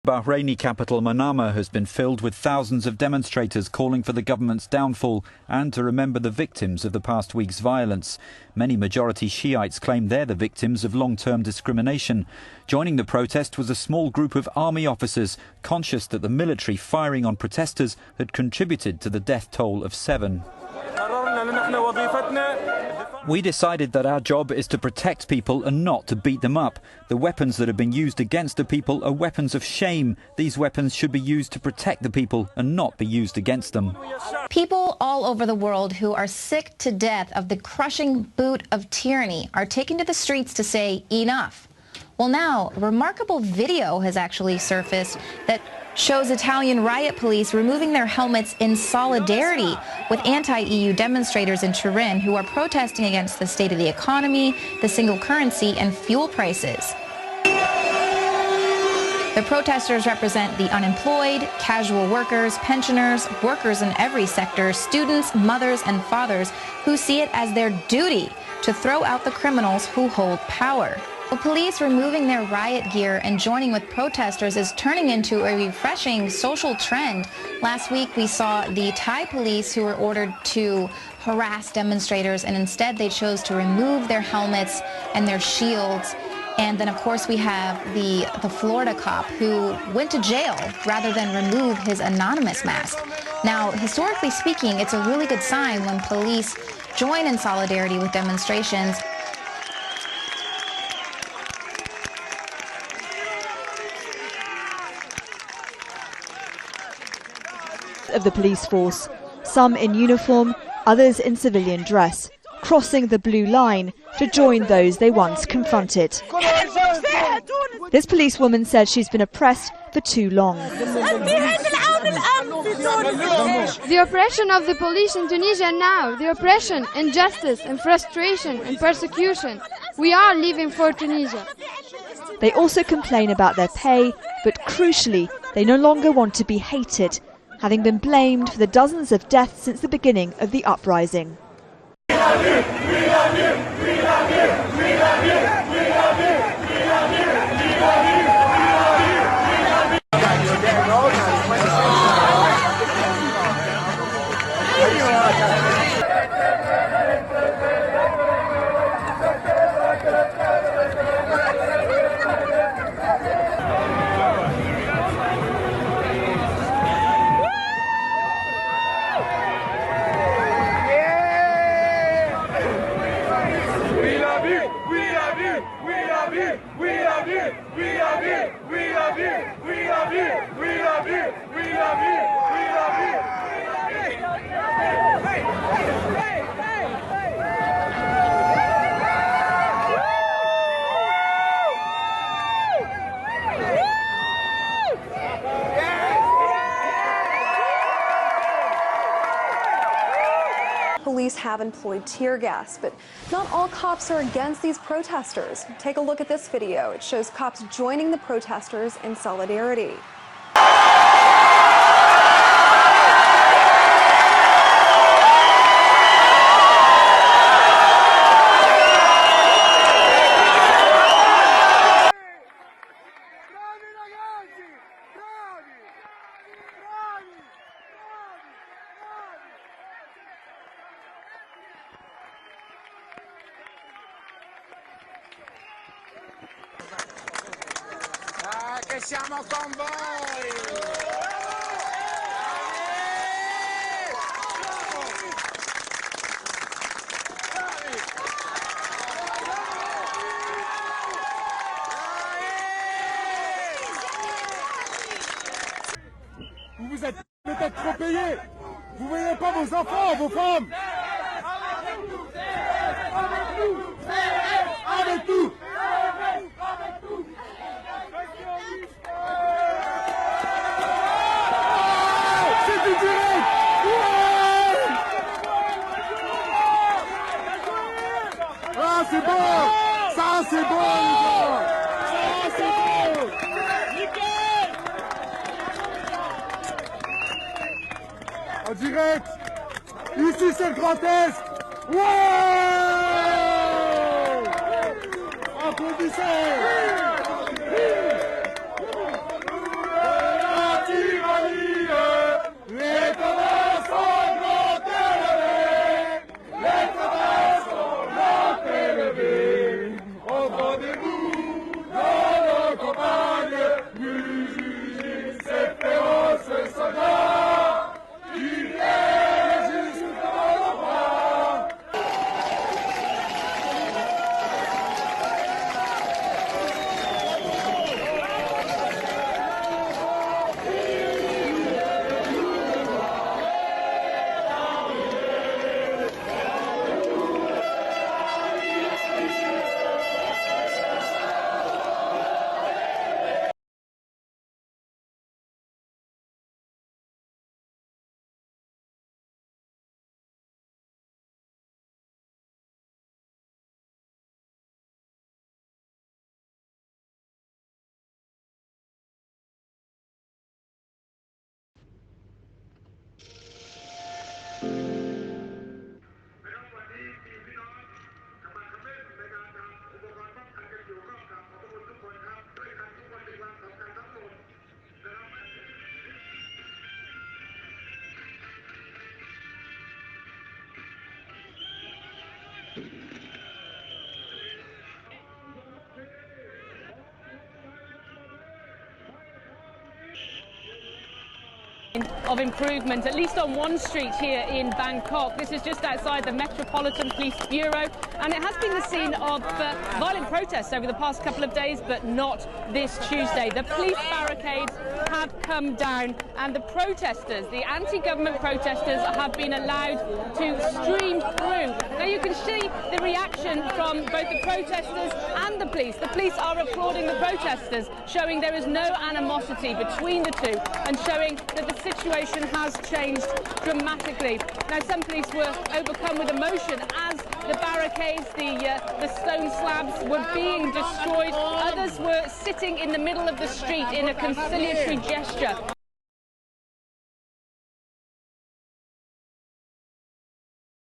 Bahraini capital Manama has been filled with thousands of demonstrators calling for the government's downfall and to remember the victims of the past week's violence. Many majority Shiites claim they're the victims of long-term discrimination. Joining the protest was a small group of army officers, conscious that the military firing on protesters had contributed to the death toll of 7. We decided that our job is to protect people and not to beat them up. The weapons that have been used against the people are weapons of shame. These weapons should be used to protect the people and not be used against them. People all over the world who are sick to death of the crushing boot of tyranny are taking to the streets to say enough. Well, now, a remarkable video has actually surfaced that shows Italian riot police removing their helmets in solidarity with anti-EU demonstrators in Turin who are protesting against the state of the economy, the single currency, and fuel prices. The protesters represent the unemployed, casual workers, pensioners, workers in every sector, students, mothers, and fathers who see it as their duty to throw out the criminals who hold power. The police removing their riot gear and joining with protesters is turning into a refreshing social trend. Last week we saw the Thai police who were ordered to harass demonstrators, and instead they chose to remove their helmets and their shields. And then of course we have the Florida cop who went to jail rather than remove his anonymous mask. Now, historically speaking, it's a really good sign when police join in solidarity with demonstrations. Of the police force, some in uniform, others in civilian dress, crossing the blue line to join those they once confronted. This policewoman said she's been oppressed for too long. The oppression of the police in Tunisia now, the oppression, injustice and frustration and persecution. We are living for Tunisia. They also complain about their pay, but crucially, they no longer want to be hated, having been blamed for the dozens of deaths since the beginning of the uprising. Police have employed tear gas, but not all cops are against these protesters. Take a look at this video. It shows cops joining the protesters in solidarity. Che siamo con voi! Vous vous êtes peut-être trop payés. Vous ne voyez pas vos enfants, vos femmes. Avec tout. Ah, c'est bon! Ça, c'est bon, les gars! Ça, c'est bon! Nickel! En direct! Ici, c'est le Grand Est! Ouais! Applaudissez! of improvement, at least on one street here in Bangkok. This is just outside the Metropolitan Police Bureau, and it has been the scene of violent protests over the past couple of days, but not this Tuesday. The police barricades have come down, and the protesters, the anti-government protesters, have been allowed to stream through. Now you can see the reaction from both the protesters and the police. The police are applauding the protesters, showing there is no animosity between the two and showing that the situation has changed dramatically. Now some police were overcome with emotion as the barricades, the stone slabs were being destroyed. Others were sitting in the middle of the street in a conciliatory gesture.